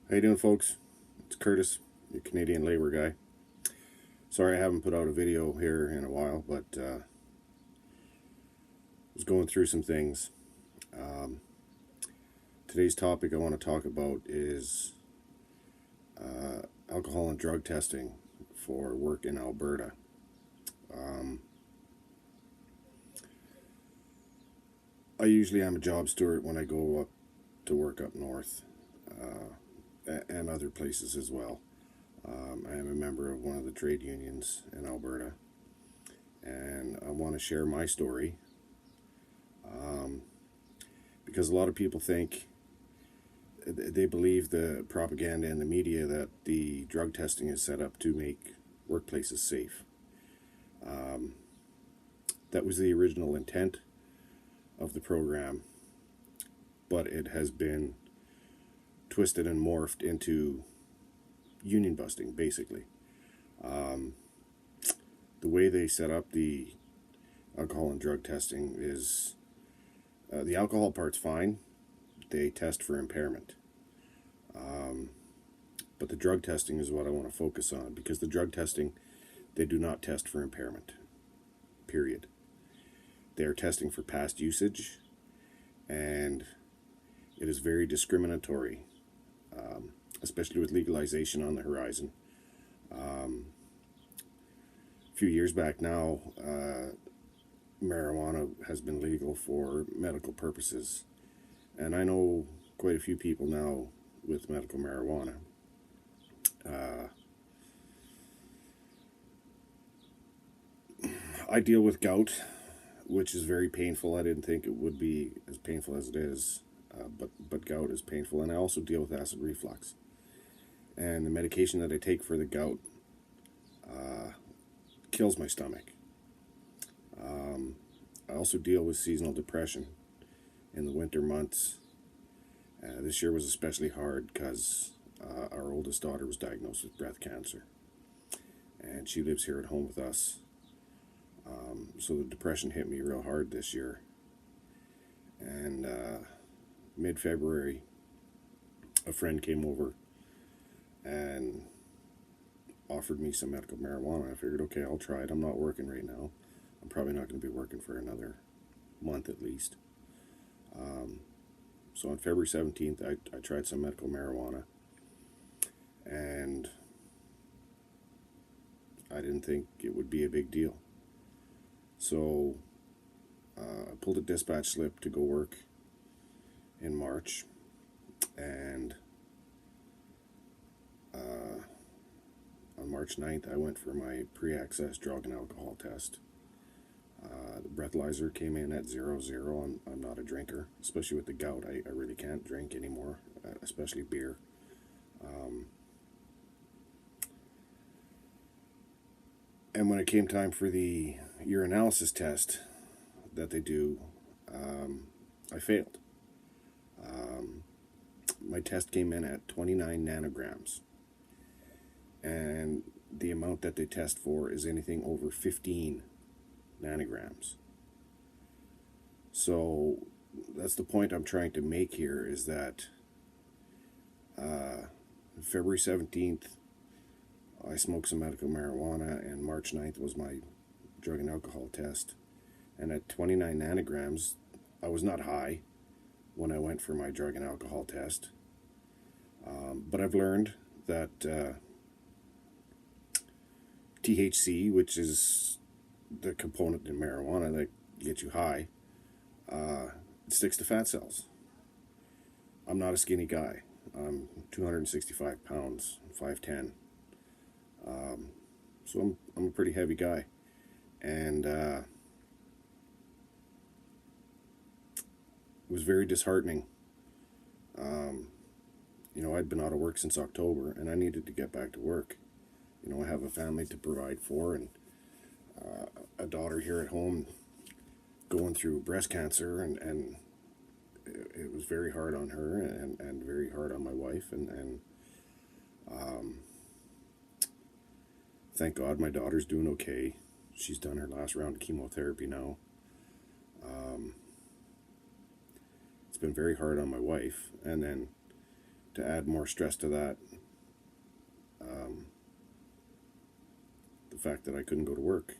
How you doing, folks? It's Curtis, your Canadian labor guy. Sorry I haven't put out a video here in a while, but was going through some things. Um, Today's topic I want to talk about is alcohol and drug testing for work in Alberta. Um, I usually am a job steward when I go up to work up north and other places as well. I am a member of one of the trade unions in Alberta, and I want to share my story um, because a lot of people think they believe the propaganda in the media that the drug testing is set up to make workplaces safe. Um, that was the original intent of the program, but it has been twisted and morphed into union busting, basically. Um, the way they set up the alcohol and drug testing is the alcohol part's fine. They test for impairment. Um, but the drug testing is what I want to focus on, because the drug testing, they do not test for impairment, period. They are testing for past usage, and it is very discriminatory, especially with legalization on the horizon. A few years back now, marijuana has been legal for medical purposes, and I know quite a few people now with medical marijuana. Uh, I deal with gout, which is very painful. I didn't think it would be as painful as it is, but gout is painful, and I also deal with acid reflux. And the medication that I take for the gout uh, kills my stomach. I also deal with seasonal depression in the winter months. This year was especially hard because our oldest daughter was diagnosed with breast cancer, and she lives here at home with us. So the depression hit me real hard this year. And mid-February, a friend came over and offered me some medical marijuana. I figured, okay, I'll try it. I'm not working right now. I'm probably not going to be working for another month at least. So on February 17th, I tried some medical marijuana, and I didn't think it would be a big deal. So I pulled a dispatch slip to go work in March, and on March 9th, I went for my pre-access drug and alcohol test. The breathalyzer came in at 0-0. I'm not a drinker, especially with the gout. I really can't drink anymore, especially beer. And when it came time for the urinalysis test that they do, I failed. My test came in at 29 nanograms, and the amount that they test for is anything over 15 nanograms. So that's the point I'm trying to make here, is that February 17th, I smoked some medical marijuana, and March 9th was my drug and alcohol test. And at 29 nanograms, I was not high when I went for my drug and alcohol test. But I've learned that THC, which is the component in marijuana that gets you high, it sticks to fat cells. I'm not a skinny guy. I'm 265 pounds, 5'10". So I'm a pretty heavy guy. And it was very disheartening. I'd been out of work since October, and I needed to get back to work. I have a family to provide for, and a daughter here at home going through breast cancer, and it was very hard on her, and very hard on my wife, and thank God my daughter's doing okay. She's done her last round of chemotherapy now. It's been very hard on my wife, and then to add more stress to that, the fact that I couldn't go to work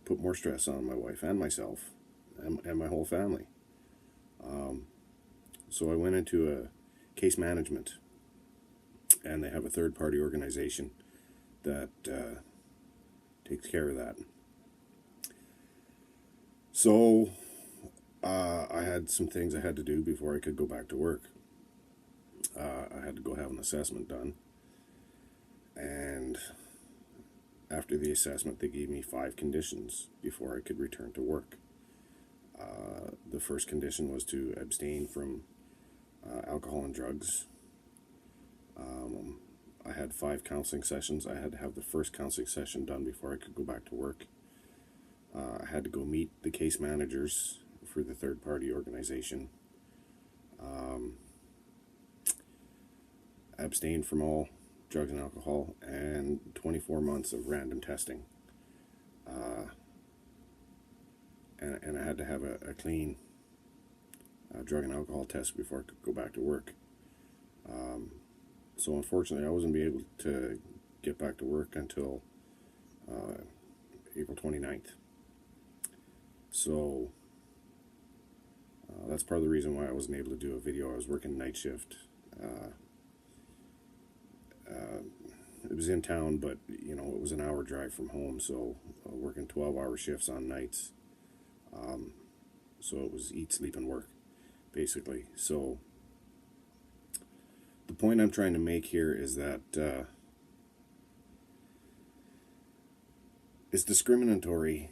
put more stress on my wife and myself and my whole family. So I went into a case management, and they have a third-party organization that takes care of that. So I had some things I had to do before I could go back to work. I had to go have an assessment done, and after the assessment they gave me 5 conditions before I could return to work. The first condition was to abstain from alcohol and drugs. I had 5 counseling sessions. I had to have the first counseling session done before I could go back to work. I had to go meet the case managers for the third-party organization. Abstain from all drugs and alcohol, and 24 months of random testing. And I had to have a clean drug and alcohol test before I could go back to work. So unfortunately, I wasn't able to get back to work until April 29th. So that's part of the reason why I wasn't able to do a video. I was working night shift. It was in town, but you know, it was an hour drive from home, so working 12-hour shifts on nights. So it was eat, sleep, and work, basically. So the point I'm trying to make here is that it's discriminatory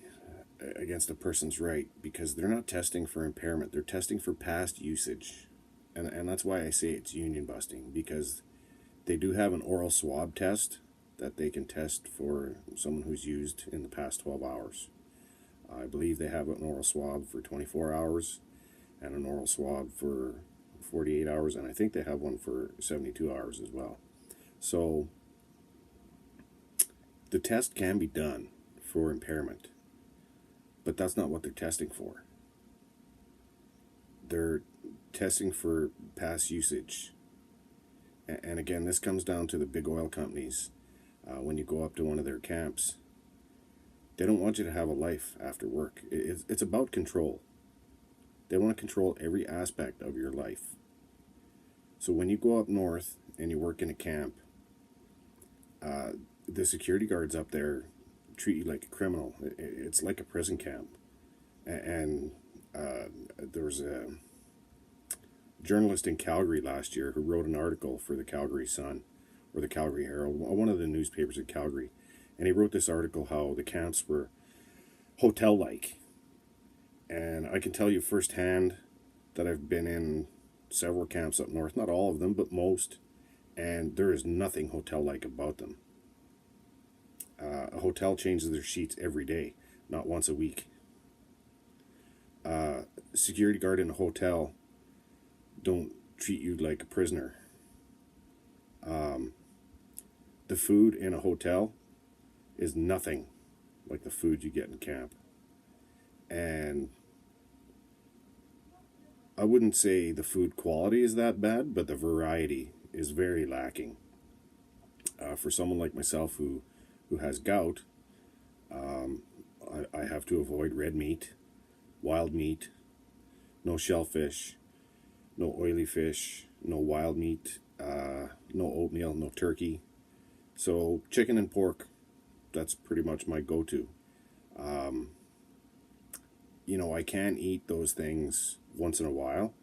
against a person's right, because they're not testing for impairment, they're testing for past usage. And that's why I say it's union busting, because they do have an oral swab test that they can test for someone who's used in the past 12 hours. I believe they have an oral swab for 24 hours and an oral swab for 48 hours, and I think they have one for 72 hours as well. So the test can be done for impairment, but that's not what they're testing for. They're testing for past usage. And again, this comes down to the big oil companies. When you go up to one of their camps, they don't want you to have a life after work. It's about control. They want to control every aspect of your life. So when you go up north and you work in a camp, the security guards up there treat you like a criminal. It's like a prison camp. And there was a journalist in Calgary last year who wrote an article for the Calgary Sun, or the Calgary Herald, one of the newspapers in Calgary, and he wrote this article how the camps were hotel-like. And I can tell you firsthand that I've been in several camps up north, not all of them, but most, and there is nothing hotel-like about them. A hotel changes their sheets every day, not once a week. Security guard in a hotel don't treat you like a prisoner. The food in a hotel is nothing like the food you get in camp. And I wouldn't say the food quality is that bad, but the variety is very lacking. For someone like myself who has gout, I have to avoid red meat, wild meat, no shellfish, no oily fish, no wild meat, no oatmeal, no turkey. So chicken and pork, that's pretty much my go-to. You know, I can eat those things once in a while.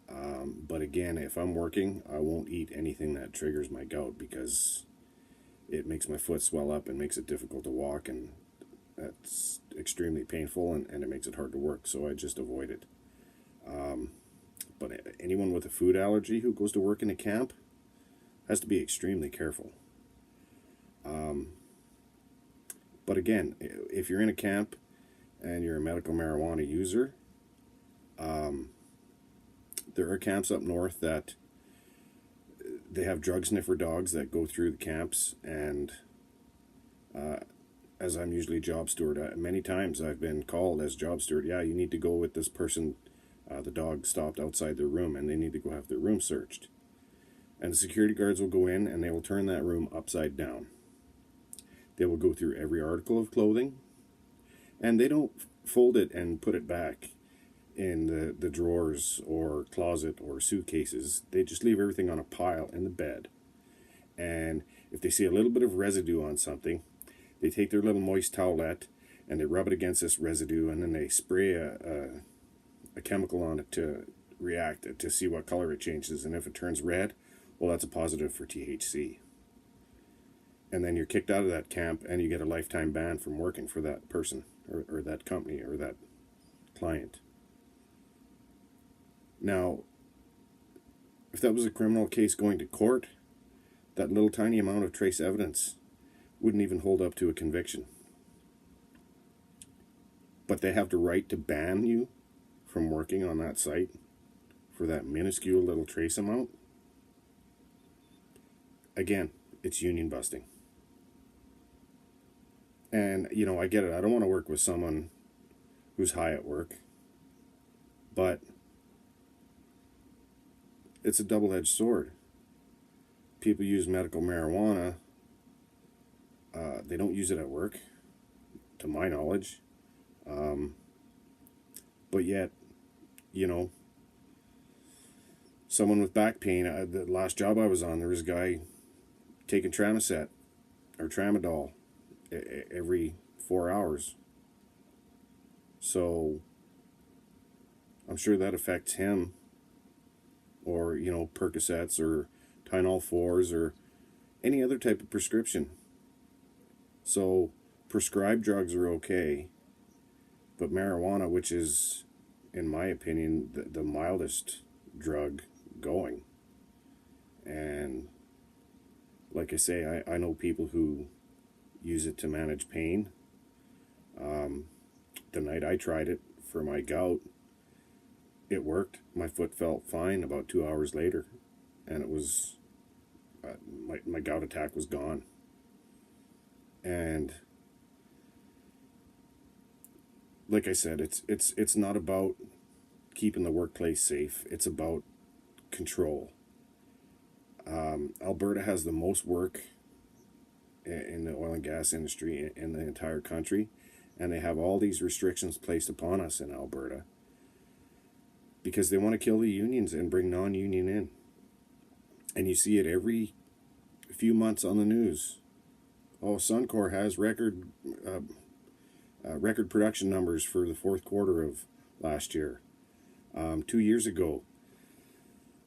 But again, if I'm working, I won't eat anything that triggers my gout, because it makes my foot swell up and makes it difficult to walk, and that's extremely painful, and it makes it hard to work, so I just avoid it. But anyone with a food allergy who goes to work in a camp has to be extremely careful. But again, if you're in a camp and you're a medical marijuana user, there are camps up north that they have drug sniffer dogs that go through the camps, and as I'm usually job steward, many times I've been called as job steward, yeah, you need to go with this person. The dog stopped outside their room and they need to go have their room searched. And the security guards will go in and they will turn that room upside down. They will go through every article of clothing, and they don't fold it and put it back in the drawers or closet or suitcases. They just leave everything on a pile in the bed. And if they see a little bit of residue on something, they take their little moist towelette and they rub it against this residue, and then they spray a chemical on it to react to see what color it changes. And if it turns red, well, that's a positive for THC. And then you're kicked out of that camp and you get a lifetime ban from working for that person or that company or that client. Now, if that was a criminal case going to court, that little tiny amount of trace evidence wouldn't even hold up to a conviction. But they have the right to ban you from working on that site for that minuscule little trace amount. Again, it's union busting. And, you know, I get it. I don't want to work with someone who's high at work. But it's a double-edged sword. People use medical marijuana. They don't use it at work, to my knowledge. But yet, you know, someone with back pain, the last job I was on, there was a guy taking Tramadol or Tramadol every 4 hours. So I'm sure that affects him. Or, you know, Percocets or Tylenol 4s or any other type of prescription. So prescribed drugs are okay, but marijuana, which is, in my opinion, the mildest drug going. And like I say, I know people who use it to manage pain. The night I tried it for my gout, it worked. My foot felt fine about 2 hours later, and it was my gout attack was gone. And like I said, it's not about keeping the workplace safe. It's about control. Alberta has the most work in the oil and gas industry in the entire country, and they have all these restrictions placed upon us in Alberta because they want to kill the unions and bring non-union in. And you see it every few months on the news. Oh, Suncor has record production numbers for the fourth quarter of last year. 2 years ago,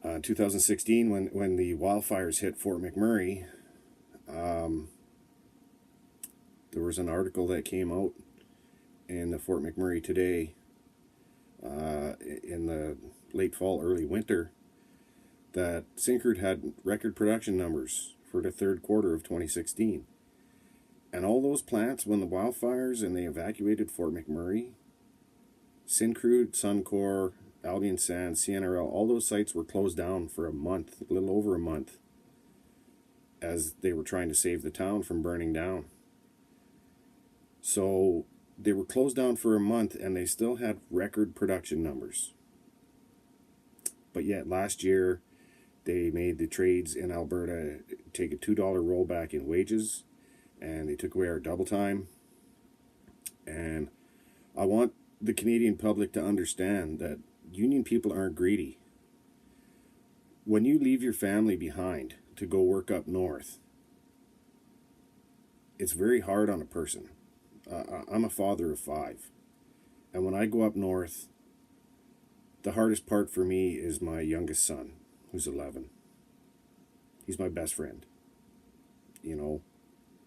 2016, when the wildfires hit Fort McMurray, there was an article that came out in the Fort McMurray Today in the late fall, early winter, that Syncrude had record production numbers for the third quarter of 2016. And all those plants, when the wildfires and they evacuated Fort McMurray, Syncrude, Suncor, Albion Sands, CNRL, all those sites were closed down for a month, a little over a month, as they were trying to save the town from burning down. So they were closed down for a month and they still had record production numbers. But yet last year, they made the trades in Alberta take a $2 rollback in wages, and they took away our double time. And I want the Canadian public to understand that union people aren't greedy. When you leave your family behind to go work up north, it's very hard on a person. I'm a father of 5. And when I go up north, the hardest part for me is my youngest son, who's 11. He's my best friend. You know,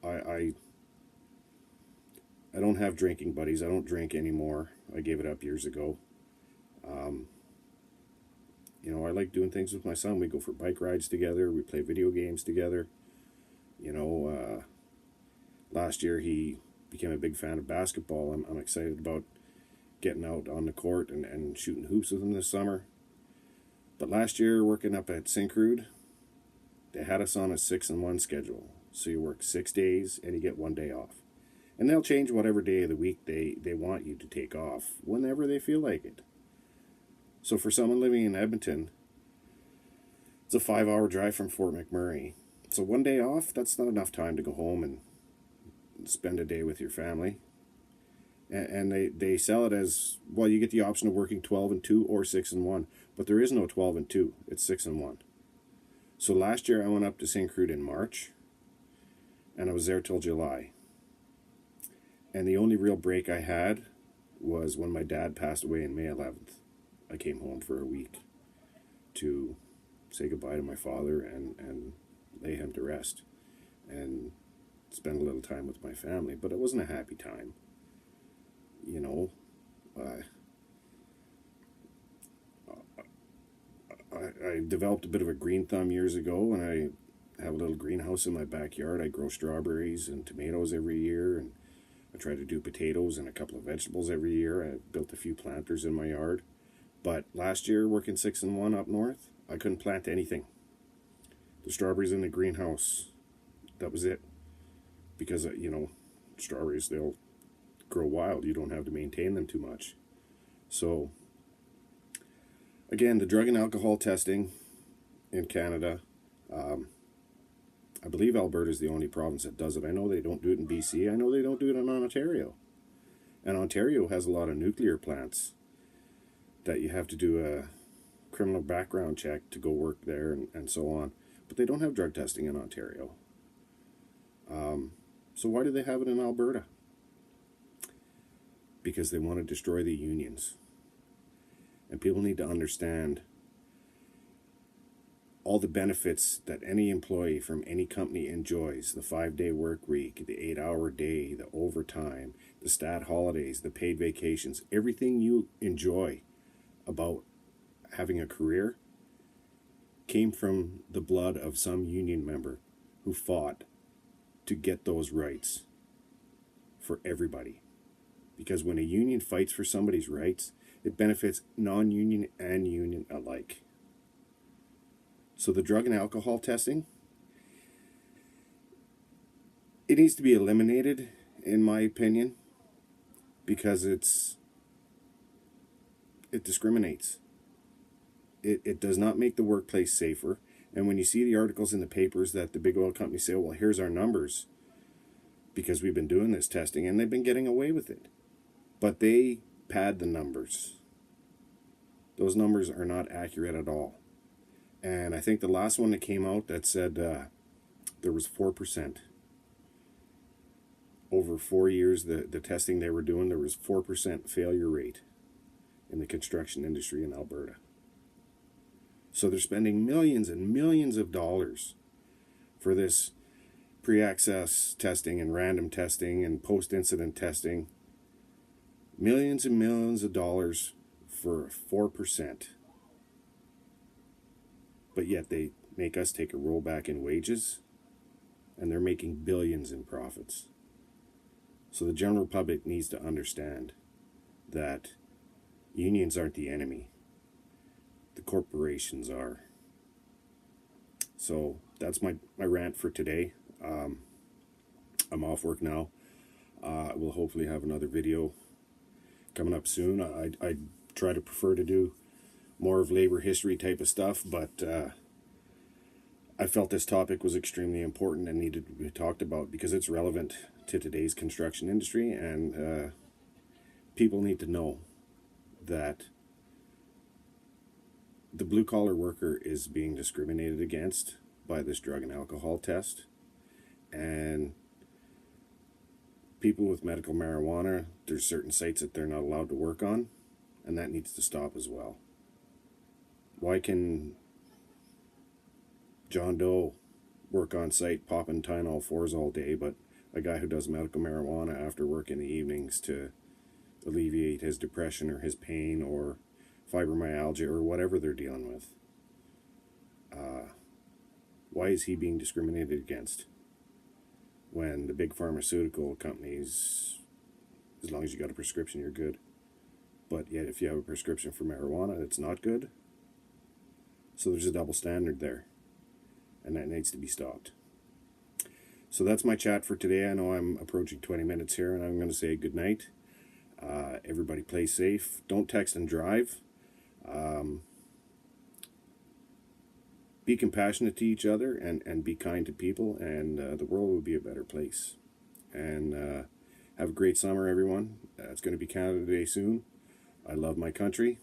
I don't have drinking buddies. I don't drink anymore. I gave it up years ago. You know, I like doing things with my son. We go for bike rides together. We play video games together. You know, last year he became a big fan of basketball. I'm excited about getting out on the court and shooting hoops with him this summer. But last year, working up at Syncrude, they had us on a 6-and-1 schedule. So you work 6 days and you get 1 day off. And they'll change whatever day of the week they want you to take off whenever they feel like it. So for someone living in Edmonton, It's a 5-hour drive from Fort McMurray. So one day off, that's not enough time to go home and spend a day with your family. And they sell it as, well, you get the option of working 12 and 2 or 6 and 1. But there is no 12 and 2. It's 6 and 1. So last year I went up to St. Croix in March, and I was there till July. And the only real break I had was when my dad passed away on May 11th. I came home for a week to say goodbye to my father and lay him to rest and spend a little time with my family. But it wasn't a happy time. You know, I developed a bit of a green thumb years ago, and I have a little greenhouse in my backyard. I grow strawberries and tomatoes every year, and I try to do potatoes and a couple of vegetables every year. I built a few planters in my yard. But last year, working 6 and 1 up north, I couldn't plant anything. The strawberries in the greenhouse, that was it. Because, strawberries, they'll grow wild. You don't have to maintain them too much. So, again, the drug and alcohol testing in Canada, I believe Alberta is the only province that does it. I know they don't do it in BC. I know they don't do it in Ontario. And Ontario has a lot of nuclear plants that you have to do a criminal background check to go work there and so on. But they don't have drug testing in Ontario. So why do they have it in Alberta? Because they want to destroy the unions. And people need to understand all the benefits that any employee from any company enjoys: the 5-day work week, the 8-hour day, the overtime, the stat holidays, the paid vacations, everything you enjoy about having a career came from the blood of some union member who fought to get those rights for everybody. Because when a union fights for somebody's rights, it benefits non-union and union alike. So the drug and alcohol testing, it needs to be eliminated, in my opinion, because it discriminates. It does not make the workplace safer. And when you see the articles in the papers that the big oil companies say, well, here's our numbers, because we've been doing this testing, and they've been getting away with it. But they pad the numbers. Those numbers are not accurate at all. And I think the last one that came out that said there was 4%. Over 4 years, the testing they were doing, there was 4% failure rate in the construction industry in Alberta. So they're spending millions and millions of dollars for this pre-access testing and random testing and post-incident testing. Millions and millions of dollars for 4%. But yet they make us take a rollback in wages, and they're making billions in profits. So the general public needs to understand that unions aren't the enemy. The corporations are. So that's my rant for today. I'm off work now. We'll hopefully have another video coming up soon. I try to prefer to do more of labor history type of stuff, but I felt this topic was extremely important and needed to be talked about because it's relevant to today's construction industry, and people need to know that the blue-collar worker is being discriminated against by this drug and alcohol test. And people with medical marijuana, there's certain sites that they're not allowed to work on, and that needs to stop as well. Why can John Doe work on site popping Tylenol 4s all day, but a guy who does medical marijuana after work in the evenings to alleviate his depression or his pain or fibromyalgia or whatever they're dealing with, why is he being discriminated against when the big pharmaceutical companies, as long as you got a prescription, you're good, but yet if you have a prescription for marijuana, it's not good? So there's a double standard there, and that needs to be stopped. So that's my chat for today. I know I'm approaching 20 minutes here, and I'm going to say good night. Everybody play safe. Don't text and drive. be compassionate to each other and be kind to people, and the world will be a better place. And have a great summer, everyone. It's going to be Canada Day soon. I love my country,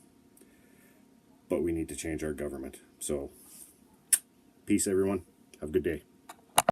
but we need to change our government. So, peace, everyone. Have a good day.